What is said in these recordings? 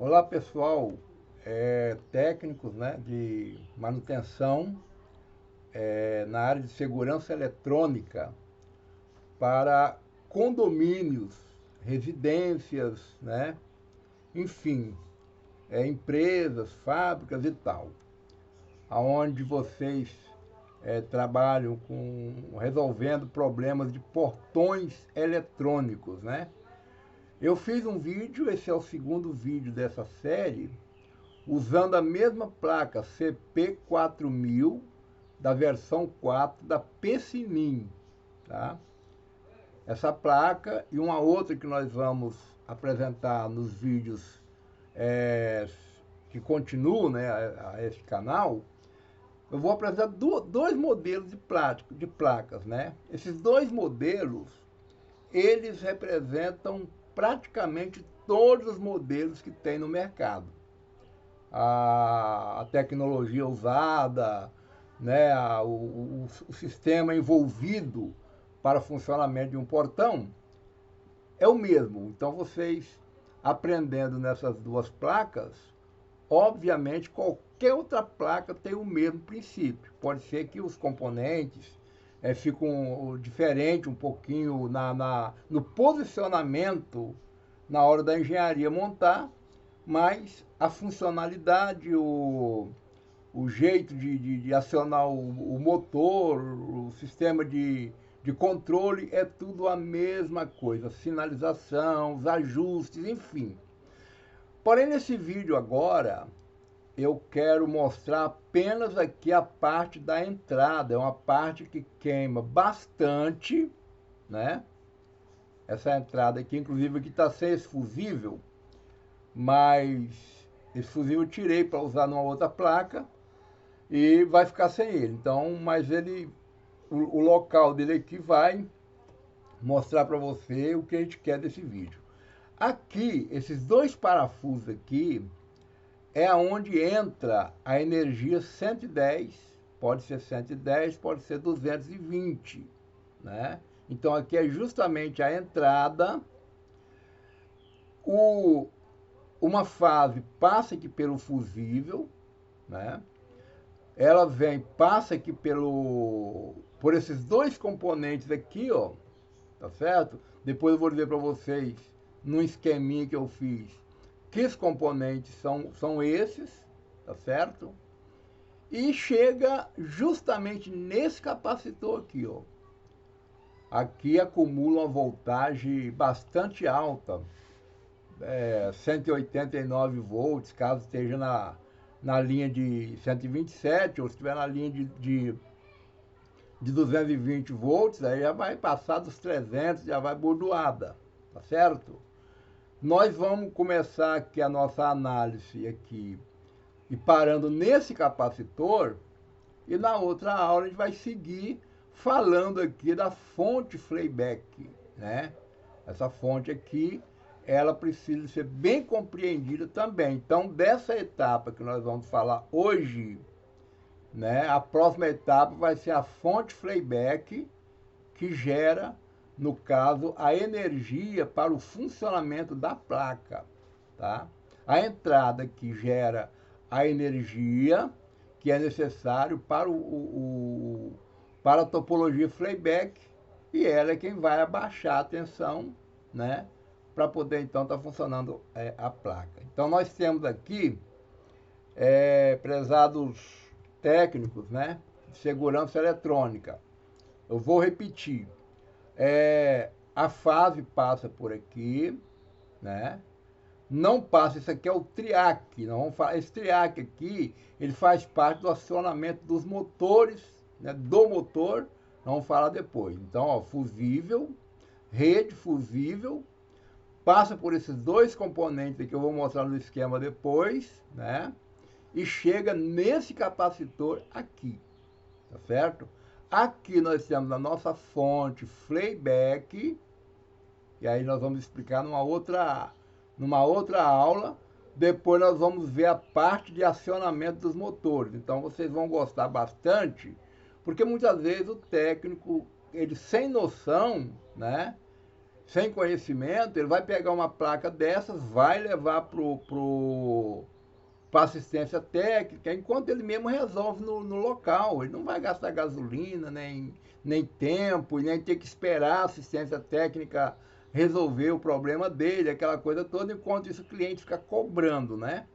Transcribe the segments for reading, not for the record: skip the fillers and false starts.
Olá pessoal, técnicos, né, de manutenção na área de segurança eletrônica para condomínios, residências, né, enfim, empresas, fábricas e tal, aonde vocês trabalham resolvendo problemas de portões eletrônicos, né? Eu fiz um vídeo, esse é o segundo vídeo dessa série, usando a mesma placa CP4000 da versão 4 da Pessinim, tá? Essa placa e uma outra que nós vamos apresentar nos vídeos que continuam, né, a esse canal. Eu vou apresentar dois modelos de placas, né? Esses dois modelos, eles representam praticamente todos os modelos que tem no mercado. A tecnologia usada, né, o sistema envolvido para o funcionamento de um portão é o mesmo. Então, vocês aprendendo nessas duas placas, obviamente qualquer outra placa tem o mesmo princípio. Pode ser que os componentes ficam diferentes um pouquinho no posicionamento na hora da engenharia montar, mas a funcionalidade, o jeito de acionar o motor, o sistema de controle, é tudo a mesma coisa. Sinalização, os ajustes, enfim. Porém, nesse vídeo agora, eu quero mostrar apenas aqui a parte da entrada. É uma parte que queima bastante, né? Essa entrada aqui, inclusive aqui está sem esse fusível, mas esse fusível eu tirei para usar numa outra placa e vai ficar sem ele. Então, mas ele, o local dele aqui vai mostrar para você o que a gente quer desse vídeo. Aqui, esses dois parafusos aqui, é onde entra a energia 110, pode ser 110, pode ser 220, né? Então aqui é justamente a entrada, uma fase passa aqui pelo fusível, né? Ela passa aqui por esses dois componentes aqui, ó, tá certo? Depois eu vou dizer para vocês, num esqueminha que eu fiz, que os componentes são esses, tá certo? E chega justamente nesse capacitor aqui, ó. Aqui acumula uma voltagem bastante alta, 189 volts, caso esteja na linha de 127, ou se estiver na linha de 220 volts, aí já vai passar dos 300, já vai bordoada, tá certo? Nós vamos começar aqui a nossa análise aqui, e parando nesse capacitor, e na outra aula a gente vai seguir falando aqui da fonte playback, né? Essa fonte aqui, ela precisa ser bem compreendida também. Então, dessa etapa que nós vamos falar hoje, né, a próxima etapa vai ser a fonte playback, que gera, no caso, a energia para o funcionamento da placa, tá? A entrada que gera a energia que é necessário para a topologia playback, e ela é quem vai abaixar a tensão, né, para poder então estar funcionando a placa. Então nós temos aqui, prezados técnicos, né, de segurança eletrônica. Eu vou repetir. A fase passa por aqui, né? Não passa, isso aqui é o triac. Não vamos falar, esse triac aqui, ele faz parte do acionamento dos motores, né, do motor, vamos falar depois. Então, ó, fusível, rede fusível, passa por esses dois componentes aqui, eu vou mostrar no esquema depois, né? E chega nesse capacitor aqui, tá certo? Aqui nós temos a nossa fonte playback, e aí nós vamos explicar numa outra aula. Depois nós vamos ver a parte de acionamento dos motores. Então vocês vão gostar bastante, porque muitas vezes o técnico, ele sem noção, né, sem conhecimento, ele vai pegar uma placa dessas, vai levar para assistência técnica, enquanto ele mesmo resolve no local. Ele não vai gastar gasolina, nem tempo, e nem ter que esperar a assistência técnica resolver o problema dele, aquela coisa toda, enquanto isso o cliente fica cobrando, né?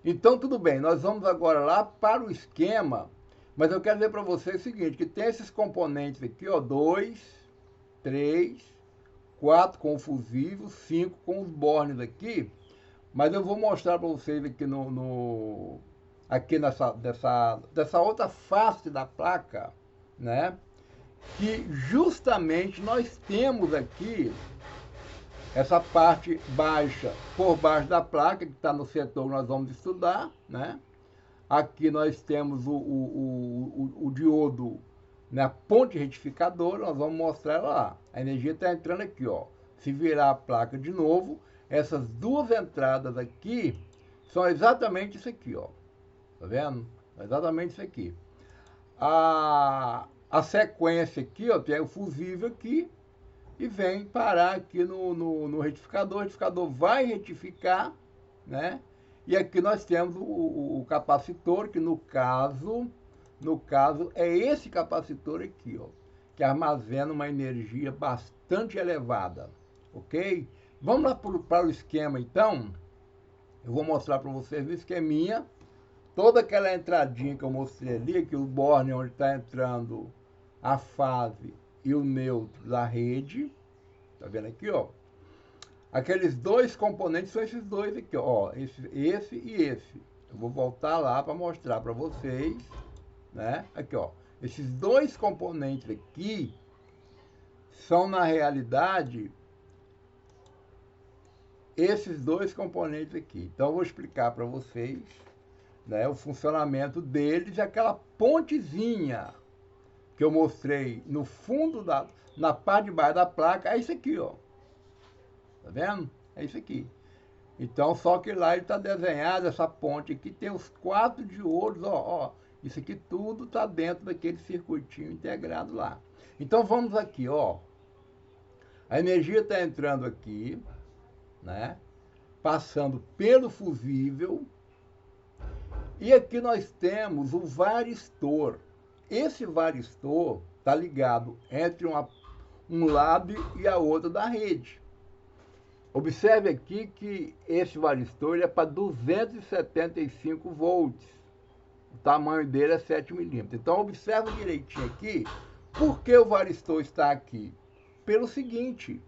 Então, tudo bem, nós vamos agora lá para o esquema, mas eu quero dizer para vocês o seguinte, que tem esses componentes aqui, ó, 2, 3, 4 com o fusível, 5 com os bornes aqui, mas eu vou mostrar para vocês aqui aqui dessa outra face da placa, né? Que justamente nós temos aqui essa parte baixa por baixo da placa, que está no setor que nós vamos estudar, né? Aqui nós temos o diodo, né? A ponte retificadora, nós vamos mostrar lá. A energia está entrando aqui, ó. Se virar a placa de novo, essas duas entradas aqui são exatamente isso aqui, ó. Tá vendo? Exatamente isso aqui. A sequência aqui, ó, tem o fusível aqui e vem parar aqui no retificador. O retificador vai retificar, né? E aqui nós temos o capacitor, que no caso é esse capacitor aqui, ó, que armazena uma energia bastante elevada, ok? Vamos lá para o esquema, então. Eu vou mostrar para vocês o esqueminha. Toda aquela entradinha que eu mostrei ali, que o borne onde está entrando a fase e o neutro da rede, tá vendo aqui, ó? Aqueles dois componentes são esses dois aqui, ó, esse e esse. Eu vou voltar lá para mostrar para vocês, né? Aqui, ó, esses dois componentes aqui são, na realidade, esses dois componentes aqui. Então eu vou explicar para vocês, né, o funcionamento deles, e aquela pontezinha que eu mostrei no fundo na parte de baixo da placa, é isso aqui, ó. Tá vendo? É isso aqui. Então, só que lá ele está desenhado, essa ponte aqui tem os 4 diodos, ó. Isso aqui tudo está dentro daquele circuitinho integrado lá. Então, vamos aqui, ó. A energia está entrando aqui, né? Passando pelo fusível. E aqui nós temos o varistor. Esse varistor está ligado entre um lado e a outra da rede. Observe aqui que esse varistor é para 275 volts. O tamanho dele é 7 milímetros. Então, observe direitinho aqui. Por que o varistor está aqui? Pelo seguinte,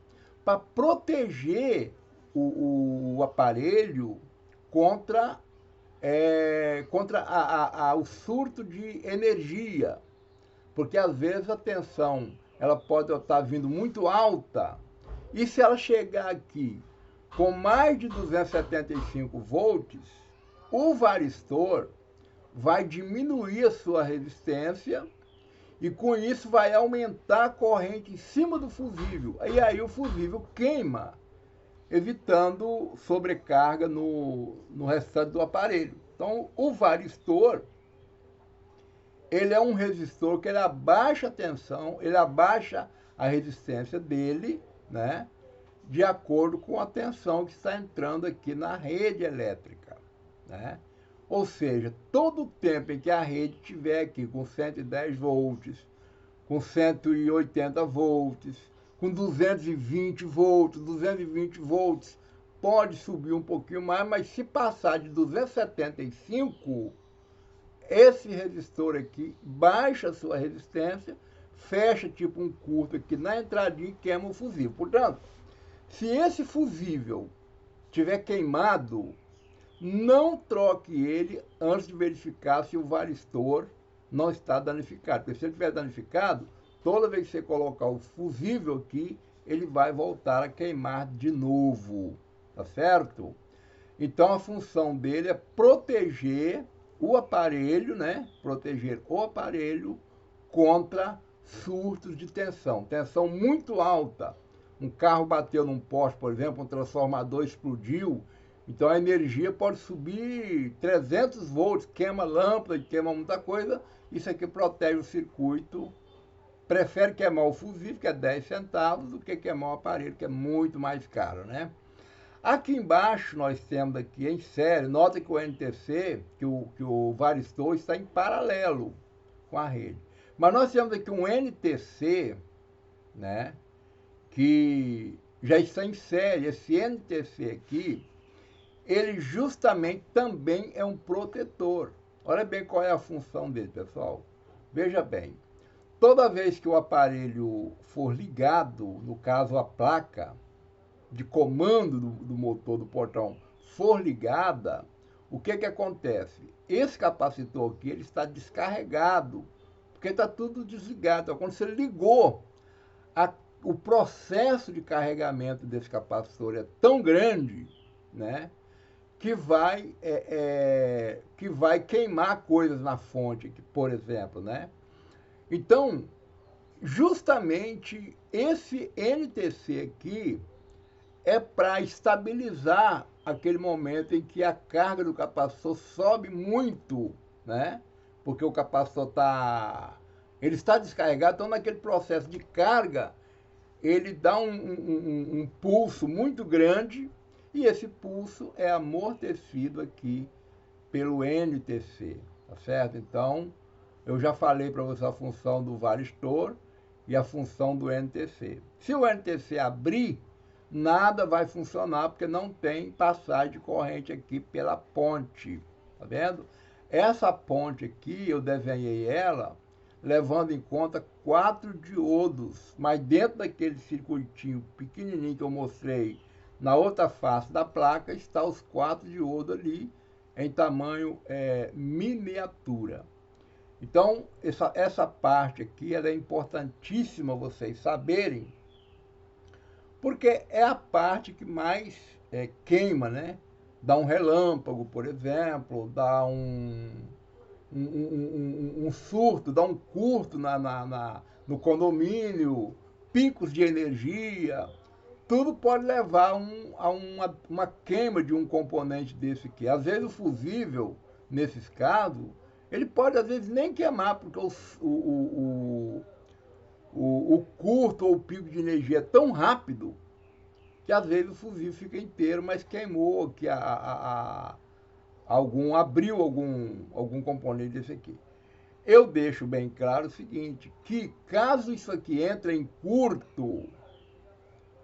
para proteger o aparelho contra o surto de energia. Porque às vezes a tensão ela pode estar vindo muito alta, e se ela chegar aqui com mais de 275 volts, o varistor vai diminuir a sua resistência e com isso vai aumentar a corrente em cima do fusível. E aí o fusível queima, evitando sobrecarga no restante do aparelho. Então, o varistor, ele é um resistor que ele abaixa a tensão, ele abaixa a resistência dele, né, de acordo com a tensão que está entrando aqui na rede elétrica, né? Ou seja, todo o tempo em que a rede estiver aqui com 110 volts, com 180 volts, com 220 volts, pode subir um pouquinho mais, mas se passar de 275, esse resistor aqui baixa a sua resistência, fecha tipo um curto aqui na entradinha e queima o fusível. Portanto, se esse fusível tiver queimado, não troque ele antes de verificar se o varistor não está danificado. Porque se ele estiver danificado, toda vez que você colocar o fusível aqui, ele vai voltar a queimar de novo, tá certo? Então a função dele é proteger o aparelho, né? Proteger o aparelho contra surtos de tensão. Tensão muito alta. Um carro bateu num poste, por exemplo, um transformador explodiu. Então a energia pode subir 300 volts, queima lâmpada, queima muita coisa. Isso aqui protege o circuito prefere queimar o fusível, que é 10 centavos, do que queimar o aparelho, que é muito mais caro, né? Aqui embaixo nós temos aqui em série, nota que o NTC, que o varistor está em paralelo com a rede. Mas nós temos aqui um NTC, né, que já está em série. Esse NTC aqui, ele justamente também é um protetor. Olha bem qual é a função dele, pessoal. Veja bem, toda vez que o aparelho for ligado, no caso a placa de comando do motor do portão for ligada, o que acontece? Esse capacitor aqui, ele está descarregado, porque está tudo desligado. Então, quando você ligou, o processo de carregamento desse capacitor é tão grande, né, que vai queimar coisas na fonte, por exemplo, né? Então, justamente esse NTC aqui é para estabilizar aquele momento em que a carga do capacitor sobe muito, né? Porque o capacitor ele está descarregado, então naquele processo de carga, ele dá um pulso muito grande, e esse pulso é amortecido aqui pelo NTC, tá certo? Então, eu já falei para você a função do varistor e a função do NTC. Se o NTC abrir, nada vai funcionar, porque não tem passagem de corrente aqui pela ponte, tá vendo? Essa ponte aqui, eu desenhei ela levando em conta 4 diodos, mas dentro daquele circuitinho pequenininho que eu mostrei na outra face da placa, está os 4 diodos ali em tamanho miniatura. Então, essa parte aqui ela é importantíssima vocês saberem, porque é a parte que mais queima, né? Dá um relâmpago, por exemplo, dá um surto, dá um curto no condomínio, picos de energia, tudo pode levar a uma queima de um componente desse aqui. Às vezes o fusível, nesses casos, ele pode às vezes nem queimar, porque o curto ou o pico de energia é tão rápido que às vezes o fusível fica inteiro, mas queimou, que abriu algum componente desse aqui. Eu deixo bem claro o seguinte, que caso isso aqui entre em curto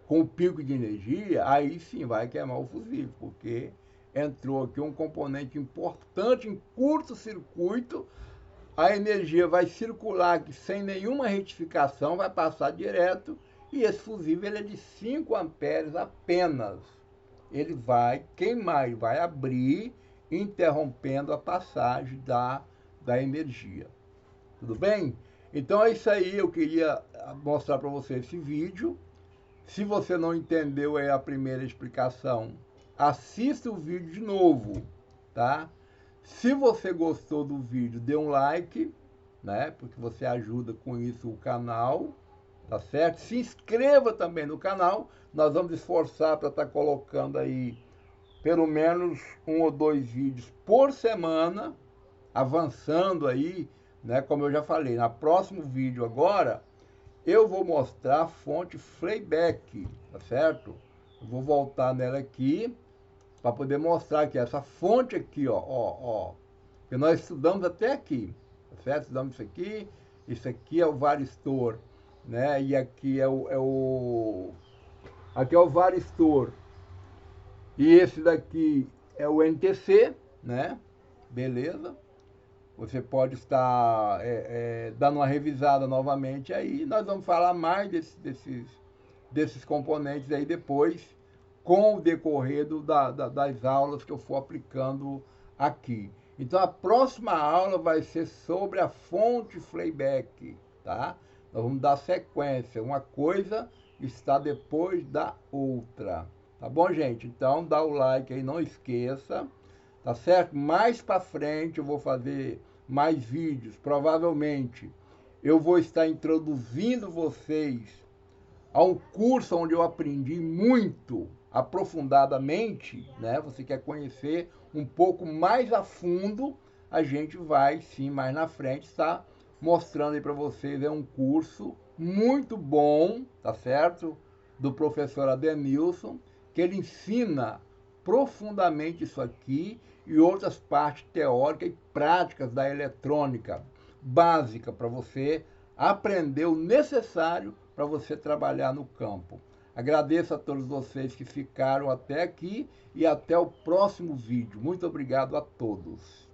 com o pico de energia, aí sim vai queimar o fusível, porque entrou aqui um componente importante em curto-circuito, a energia vai circular aqui sem nenhuma retificação, vai passar direto, e esse fusível ele é de 5 amperes apenas. Ele vai queimar, ele vai abrir, interrompendo a passagem da energia. Tudo bem? Então é isso aí, eu queria mostrar para você esse vídeo. Se você não entendeu aí a primeira explicação, assista o vídeo de novo, tá? Se você gostou do vídeo, dê um like, né? Porque você ajuda com isso o canal, tá certo? Se inscreva também no canal, nós vamos esforçar para estar colocando aí pelo menos 1 ou 2 vídeos por semana, avançando aí, né? Como eu já falei, no próximo vídeo agora, eu vou mostrar a fonte Flayback, tá certo? Eu vou voltar nela aqui, para poder mostrar que essa fonte aqui, ó, que nós estudamos até aqui, tá certo? Estudamos isso aqui é o varistor, né? E aqui aqui é o varistor. E esse daqui é o NTC, né? Beleza? Você pode estar dando uma revisada novamente aí. Nós vamos falar mais desses componentes aí depois, com o decorrer das aulas que eu for aplicando aqui. Então, a próxima aula vai ser sobre a fonte Flayback, tá? Nós vamos dar sequência. Uma coisa está depois da outra. Tá bom, gente? Então, dá o like aí, não esqueça. Tá certo? Mais para frente eu vou fazer mais vídeos. Provavelmente eu vou estar introduzindo vocês a um curso onde eu aprendi muito aprofundadamente, né? Você quer conhecer um pouco mais a fundo, a gente vai sim mais na frente estar mostrando aí para vocês. É um curso muito bom, tá certo? Do professor Adenilson, que ele ensina profundamente isso aqui e outras partes teóricas e práticas da eletrônica básica para você aprender o necessário para você trabalhar no campo. Agradeço a todos vocês que ficaram até aqui e até o próximo vídeo. Muito obrigado a todos.